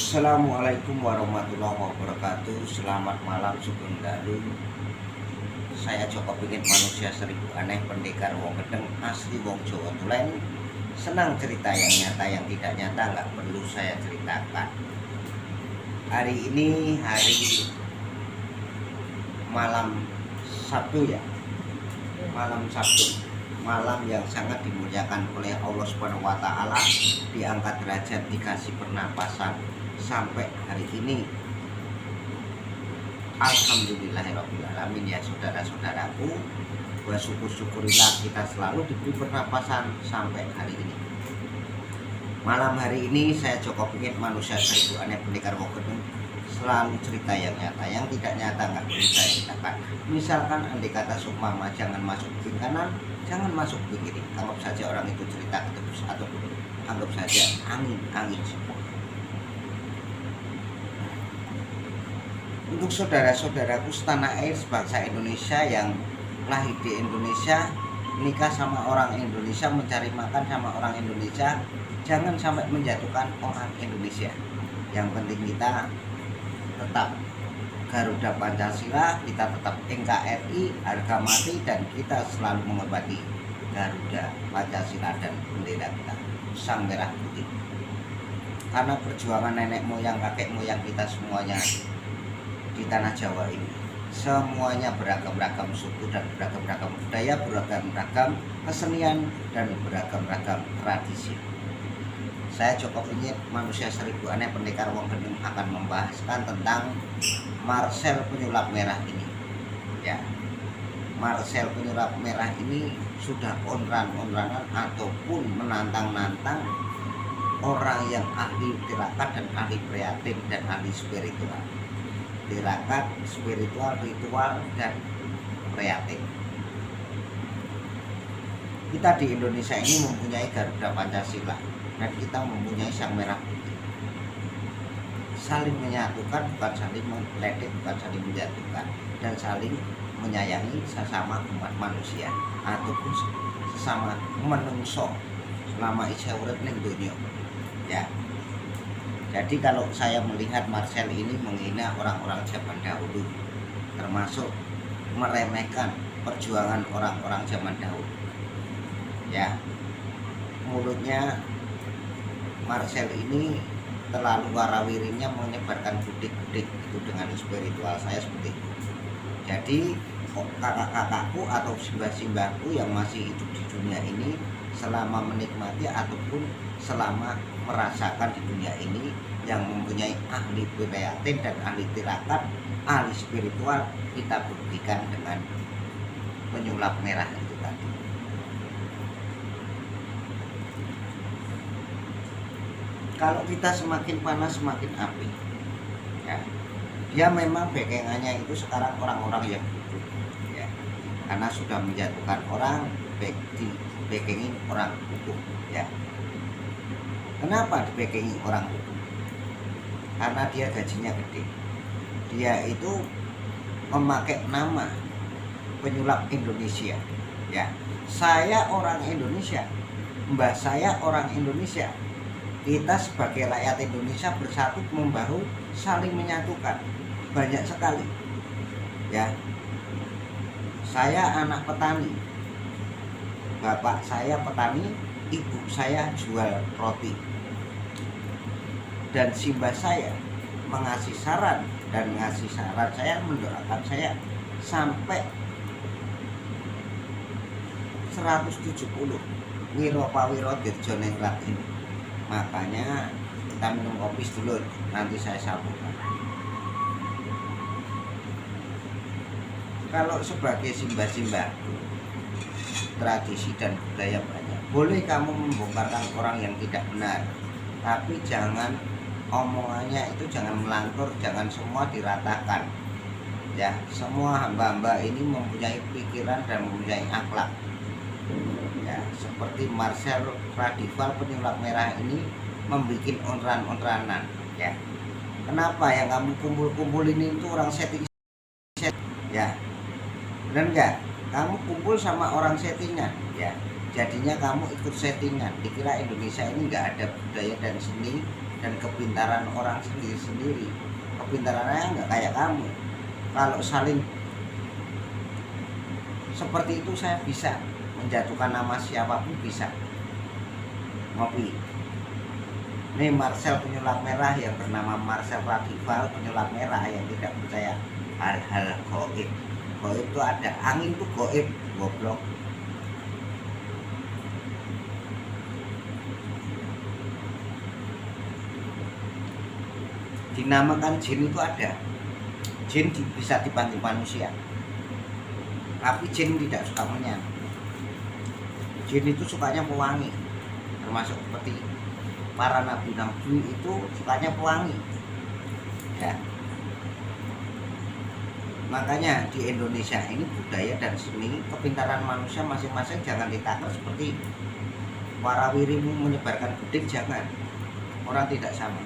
Assalamualaikum warahmatullahi wabarakatuh. Selamat malam Sugeng Dalu. Saya Joko Pingin manusia seribu aneh, pendekar wong gedeng, asli wong Jawa Tulen. Senang cerita yang nyata, yang tidak nyata nggak perlu saya ceritakan. Hari ini hari malam Sabtu ya, malam Sabtu, malam yang sangat dimuliakan oleh Allah Subhanahu wa Ta'ala, diangkat derajat, dikasih pernapasan sampai hari ini. Alhamdulillahirrahmanirrahim ya saudara-saudaraku. Bersyukur-syukurilah kita selalu diberi pernapasan sampai hari ini. Malam hari ini saya Joko Pingin manusia seribu aneh, pendekar wong gedeng, selalu cerita yang nyata, yang tidak nyata nggak bisa saya ceritakan. Misalkan andai kata seumpama jangan masuk ke kanan, jangan masuk ke kiri, anggap saja orang itu cerita terus, atau anggap saja angin semua. Untuk saudara-saudaraku setanah air sebangsa Indonesia yang lahir di Indonesia, nikah sama orang Indonesia, mencari makan sama orang Indonesia, jangan sampai menjatuhkan orang Indonesia. Yang penting kita tetap Garuda Pancasila, kita tetap NKRI harga mati, dan kita selalu menghormati Garuda Pancasila dan bendera kita Sang Merah Putih. Karena perjuangan nenek moyang, kakek moyang kita semuanya di tanah Jawa ini, semuanya beragam-ragam suku dan beragam-ragam budaya, beragam-ragam kesenian dan beragam-ragam tradisi. Saya Joko Pingin manusia seribu aneh, pendekar wong gedeng akan membahaskan tentang Marcel penyulap merah ini. Ya, Marcel penyulap merah ini sudah onran-onranan ataupun menantang-nantang orang yang ahli tirakat dan ahli prihatin dan ahli spiritual. Tirakat, spiritual, ritual, dan prihatin. Kita di Indonesia ini mempunyai Garuda Pancasila dan kita mempunyai Sang Merah Putih. Saling menyatukan, bukan saling meledek, bukan saling menjatuhkan, dan saling menyayangi sesama umat manusia ataupun sesama menungso selama isya urip ning donya. Ya. Jadi kalau saya melihat Marcel ini menghina orang-orang zaman dahulu, termasuk meremehkan perjuangan orang-orang zaman dahulu. Ya, mulutnya Marcel ini terlalu warawirinya menyebarkan budik-budik itu dengan spiritual saya seperti itu. Jadi kakak-kakakku atau simbah-simbahku yang masih hidup di dunia ini, selama menikmati ataupun selama merasakan di dunia ini, yang mempunyai ahli prihatin dan ahli tirakat, ahli spiritual, kita buktikan dengan penyulap merah itu tadi. Kalau kita semakin panas semakin api, ya, dia memang bekengannya itu sekarang orang-orang yang butuh, ya, karena sudah menjatuhkan orang, dibekengi orang hukum, ya. Kenapa dibekengi orang hukum? Karena dia gajinya gede. Dia itu memakai nama penyulap Indonesia, ya. Saya orang Indonesia, mbah saya orang Indonesia. Kita sebagai rakyat Indonesia bersatu membahu, saling menyatukan. Banyak sekali, ya. Saya anak petani, bapak saya petani, ibu saya jual roti, dan simbah saya mengasih saran, dan ngasih saran saya, mendoakan saya sampai 170 wiro pawiro dirjo ning ini. Makanya kita minum kopi dulu, nanti saya sambungkan. Kalau sebagai simbah-simbah, tradisi dan budaya banyak. Boleh kamu membongkarkan orang yang tidak benar, tapi jangan omongannya itu jangan melantur, jangan semua diratakan. Ya, semua hamba-hamba ini mempunyai pikiran dan mempunyai akhlak. Ya, seperti Marcel Radival penyulap merah ini membuat onran-onranan, ya. Kenapa yang kamu kumpul-kumpulin itu orang setting, ya, benar nggak? Kamu kumpul sama orang settingan, ya. Jadinya kamu ikut settingan, dikira Indonesia ini nggak ada budaya dan seni, dan kepintaran orang sendiri-sendiri. Kepintarannya nggak kayak kamu. Kalau saling seperti itu saya bisa menjatuhkan nama siapapun bisa. Ngopi. Ini Marcel penyulap merah yang bernama Marcel Radival, penyulap merah yang tidak percaya hal-hal goib. Goib itu ada, angin itu goib, goblok. Dinamakan jin itu ada. Jin bisa dibantu manusia, tapi jin tidak suka menyan. Jin itu sukanya pewangi, termasuk seperti para nabi-nabi itu sukanya pewangi ya. Makanya di Indonesia ini budaya dan seni kepintaran manusia masing-masing jangan ditangkap seperti warawirimu menyebarkan bedik, jangan. Orang tidak sama.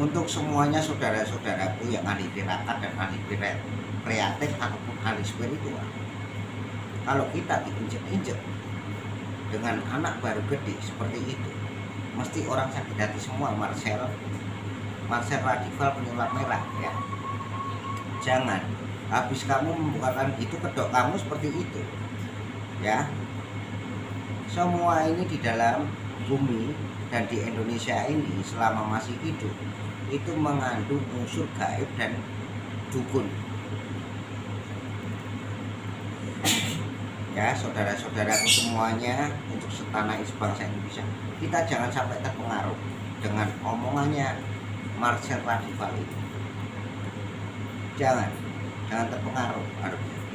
Untuk semuanya saudara-saudaraku yang ahli tirakat dan ahli kreatif ataupun ahli spiritual, kalau kita diinjek-injek dengan anak baru gede seperti itu, mesti orang sakit hati semua. Marcel Radival penyulap merah ya. Jangan habis kamu membukakan itu kedok kamu seperti itu ya. Semua ini di dalam bumi dan di Indonesia ini selama masih hidup itu mengandung unsur gaib dan dukun ya. Saudara-saudaraku semuanya, untuk setanah bangsa Indonesia, kita jangan sampai terpengaruh dengan omongannya Marcel Radival itu. Jangan terpengaruh.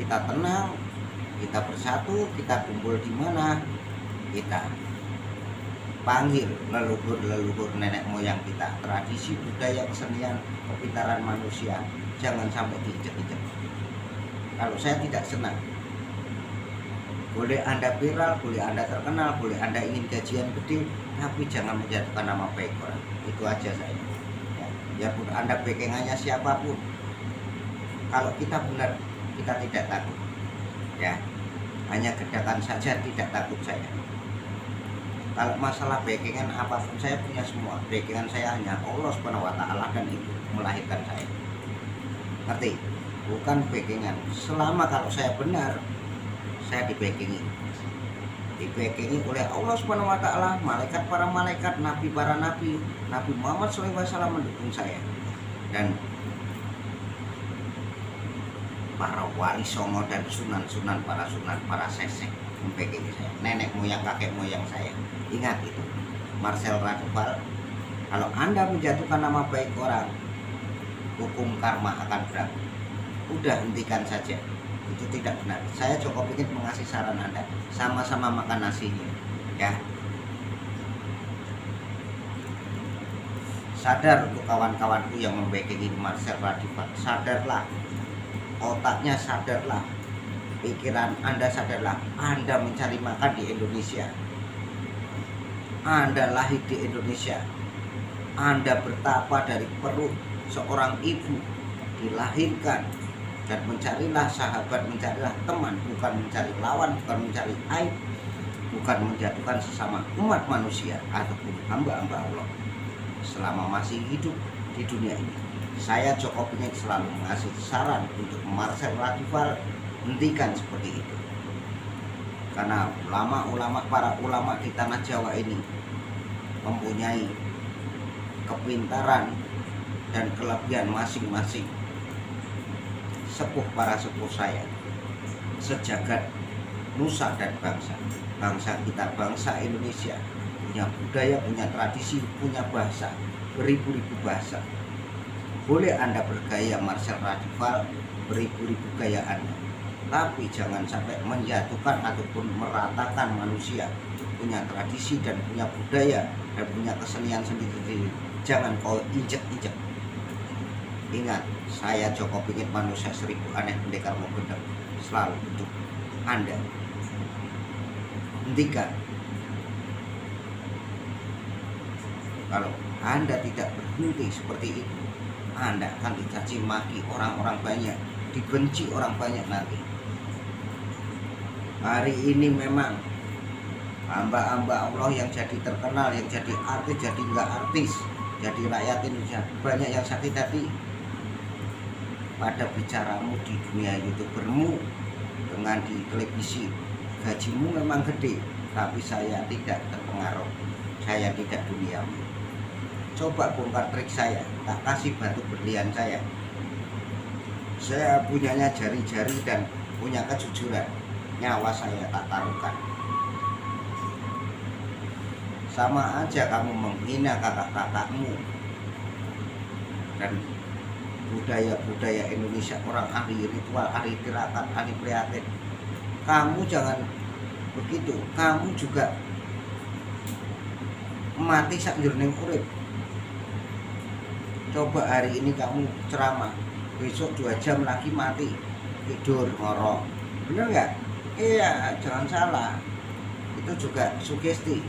Kita tenang, kita bersatu, kita kumpul di mana, kita panggil leluhur nenek moyang kita, tradisi, budaya, kesenian, kepintaran manusia, jangan sampai diinjek-injek. Kalau saya tidak senang. Boleh Anda viral, boleh Anda terkenal, boleh Anda ingin gajian gede, tapi jangan menjatuhkan nama baik orang. Itu aja saya. Ya pun Anda backingannya siapapun, kalau kita benar, kita tidak takut. Ya, hanya gedakan saja, tidak takut saya. Kalau masalah backingan apapun saya punya semua. Backingan saya hanya Allah Subhanahu wa taala dan itu melahirkan saya. Ngerti? Bukan backingan. Selama kalau saya benar, saya dibackingi oleh Allah Subhanahu wa taala, malaikat para malaikat, nabi para nabi, Nabi Muhammad SAW mendukung saya, dan para wali songo dan sunan-sunan, para sesek membackingi saya, nenek moyang kakek moyang saya. Ingat itu, Marcel Radival. Kalau Anda menjatuhkan nama baik orang, hukum karma akan berlaku. Udah, hentikan saja. Itu tidak benar. Saya cukup ingin mengasih saran Anda, sama-sama makan nasinya ya. Sadar untuk kawan-kawanku yang membackingi Marcel Radival, sadarlah, otaknya sadarlah, pikiran Anda sadarlah. Anda mencari makan di Indonesia, Anda lahir di Indonesia, Anda bertapa dari perut seorang ibu, dilahirkan, dan mencarilah sahabat, mencarilah teman, bukan mencari lawan, bukan mencari aib, bukan menjatuhkan sesama umat manusia ataupun hamba-hamba Allah. Selama masih hidup di dunia ini, saya Joko ingin selalu mengasih saran untuk Marcel Radival, hentikan seperti itu. Karena para ulama di tanah Jawa ini mempunyai kepintaran dan kelebihan masing-masing. Para sepuh saya sejagat nusa dan bangsa kita, bangsa Indonesia punya budaya, punya tradisi, punya bahasa, beribu-ribu bahasa. Boleh Anda bergaya Marcel Radival, beribu-ribu gaya Anda, tapi jangan sampai menjatuhkan ataupun meratakan manusia punya tradisi dan punya budaya dan punya kesenian sendiri-sendiri. Jangan kau injek-injek. Ingat, saya Joko Pingit, manusia seribu aneh pendekar mau gendeng, selalu untuk Anda. Hentikan. Kalau Anda tidak berhenti seperti itu, Anda akan dicaci maki orang-orang banyak, dibenci orang banyak nanti. Hari ini memang hamba-hamba Allah yang jadi terkenal, yang jadi artis, jadi enggak artis, jadi rakyat Indonesia, banyak yang sakit hati pada bicaramu di dunia youtubermu dengan di televisi. Gajimu memang gede, tapi saya tidak terpengaruh, saya tidak duniawi. Coba bongkar trik saya, tak kasih batu berlian saya punyanya jari-jari dan punya kejujuran, nyawa saya tak taruhkan. Sama aja kamu menghina kakak-kakakmu dan budaya-budaya Indonesia, orang ahli ritual, ahli tirakat, ahli prihatin. Kamu jangan begitu, kamu juga mati sak jroning urip. Coba hari ini kamu ceramah, besok 2 jam lagi mati, tidur ngorok, bener nggak? Iya, jangan salah, itu juga sugesti.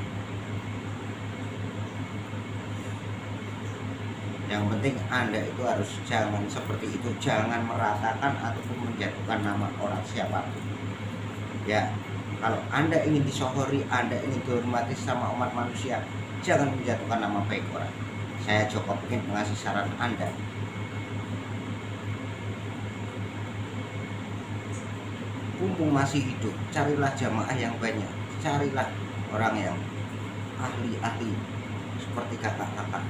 Yang penting Anda itu harus jangan seperti itu, jangan meratakan ataupun menjatuhkan nama orang siapapun. Ya, kalau Anda ingin disohori, Anda ingin dihormati sama umat manusia, jangan menjatuhkan nama baik orang. Saya Joko ingin mengasih saran Anda. Mumpung masih hidup, carilah jamaah yang banyak, carilah orang yang ahli-ahli seperti kakak-kakak.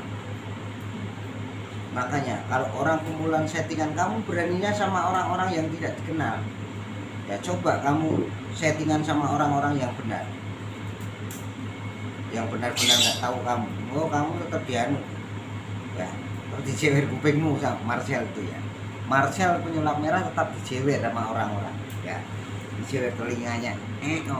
Makanya kalau orang kumpulan settingan, kamu beraninya sama orang-orang yang tidak dikenal. Ya coba kamu settingan sama orang-orang yang benar, yang benar-benar nggak tahu kamu. Oh, kamu tetap dianu ya, tetap dijewer kupingmu sama Marcel itu ya. Marcel penyulap merah tetap dijewer sama orang-orang ya, dijewer telinganya gitu.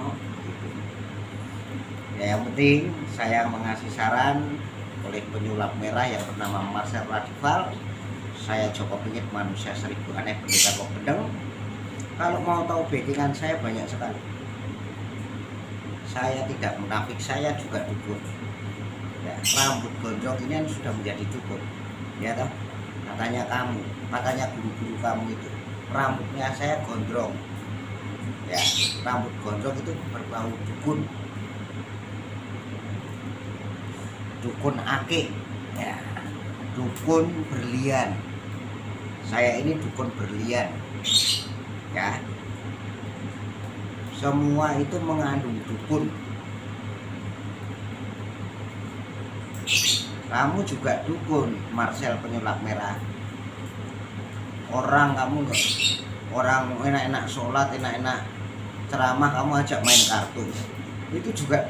Ya yang penting saya mengasih saran oleh penyulap merah yang bernama Marcel Radival. Saya Joko Pingit, manusia 1000 aneh pendekar kok bedeng. Kalau mau tahu backingan saya banyak sekali. Saya tidak munafik, saya juga dukun ya, rambut gondrong ini sudah menjadi dukun ya toh. Katanya guru-guru kamu itu rambutnya saya gondrong ya, rambut gondrong itu berbau dukun, dukun akik ya, dukun berlian. Saya ini dukun berlian ya, semua itu mengandung dukun. Kamu juga dukun, Marcel penyulap merah. Kamu orang enak-enak sholat, enak-enak ceramah, kamu ajak main kartu, itu juga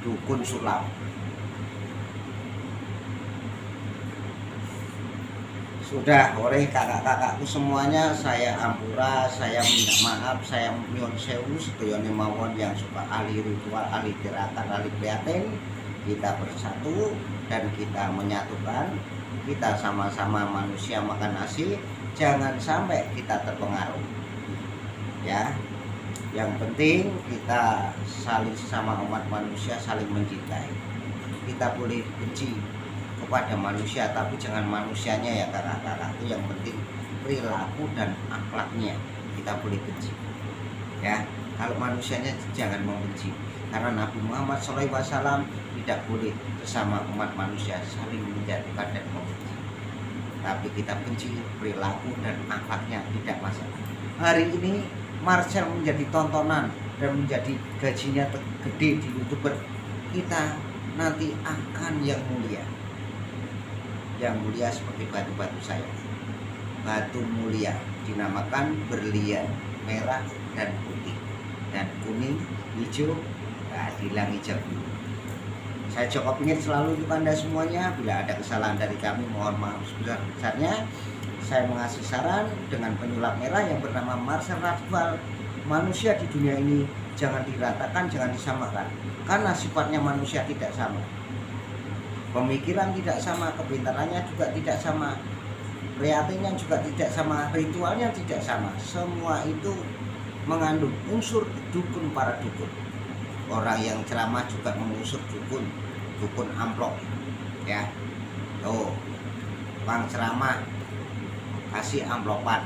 dukun sulap. Sudah, oleh kakak-kakakku semuanya saya ampura, saya minta maaf, saya nyuwun sewu sedayane mawon yang suka ahli ritual, ahli tirakat, ahli prihatin. Kita bersatu dan kita menyatukan, kita sama-sama manusia makan nasi, jangan sampai kita terpengaruh ya. Yang penting kita saling sama umat manusia, saling mencintai. Kita boleh benci kepada manusia, tapi jangan manusianya ya kakak-kakak. Itu yang penting perilaku dan akhlaknya kita boleh benci ya. Kalau manusianya jangan membenci, karena Nabi Muhammad SAW tidak boleh sesama umat manusia saling menjatuhkan dan membenci, tapi kita benci perilaku dan akhlaknya, tidak masalah. Hari ini Marcel menjadi tontonan dan menjadi gajinya gede di YouTuber. Kita nanti akan yang mulia seperti batu-batu saya, batu mulia dinamakan berlian, merah dan putih dan kuning, hijau, dilang hijau. Saya Joko Pingit selalu untuk Anda semuanya. Bila ada kesalahan dari kami, mohon maaf sebesar-besarnya. Saya mengasih saran dengan penyulap merah yang bernama Marcel Radival. Manusia di dunia ini jangan diratakan, jangan disamakan, karena sifatnya manusia tidak sama. Pemikiran tidak sama, kepintarannya juga tidak sama, prihatinnya juga tidak sama, ritualnya tidak sama. Semua itu mengandung unsur dukun, para dukun. Orang yang ceramah juga mengusur dukun amplop ya. Tuh, bang ceramah kasih amplopan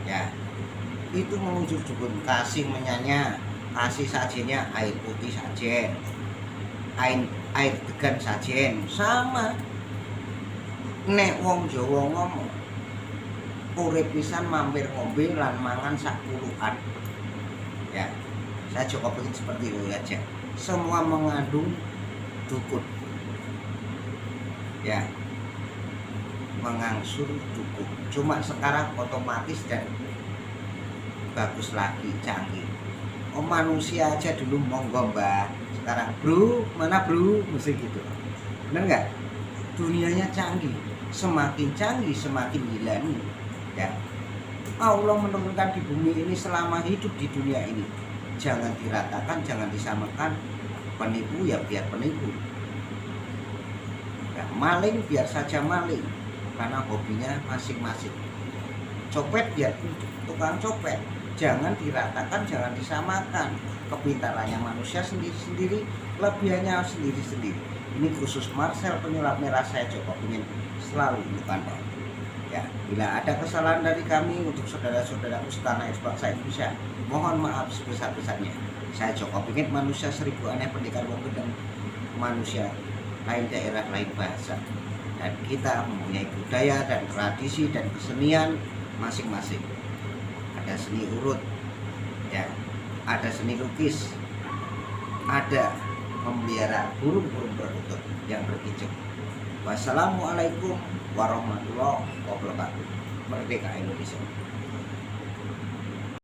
ya, itu mengusur dukun. Kasih menyanya kasih sajennya air putih sajen, air degan sajen, sama. Nek wong Jawa ngomong urip pisan mampir ngombe lan mangan sak puluhan. Ya, saya cukup bikin seperti itu aja. Semua mengandung dukun. Ya, mengangsur dukun. Cuma sekarang otomatis dan bagus lagi, canggih. Oh, manusia aja dulu monggo mbak, sekarang bro, mana bro, mesti gitu. Bener nggak? Dunianya canggih, semakin canggih semakin gila nih. Ya, Allah menurunkan di bumi ini selama hidup di dunia ini. Jangan diratakan, jangan disamakan. Penipu ya biar penipu. Ya, maling biar saja maling, karena hobinya masing-masing. Copet biar tukang copet. Jangan diratakan, jangan disamakan. Kepintarannya manusia sendiri-sendiri, kelebihannya sendiri-sendiri. Ini khusus Marcel penyulap merah, saya coba ingin selalu bukan. Ya, bila ada kesalahan dari kami untuk saudara-saudara Ustana bangsa Indonesia, mohon maaf sebesar-besarnya. Saya coba ingin manusia seribu aneh pendekar waktu dan manusia lain daerah, lain bahasa. Dan kita mempunyai budaya dan tradisi dan kesenian masing-masing. Ada seni urut, ya, ada seni lukis, ada memelihara burung-burung berkutub yang berkicau. Wassalamualaikum warahmatullahi wabarakatuh. Merdeka Indonesia.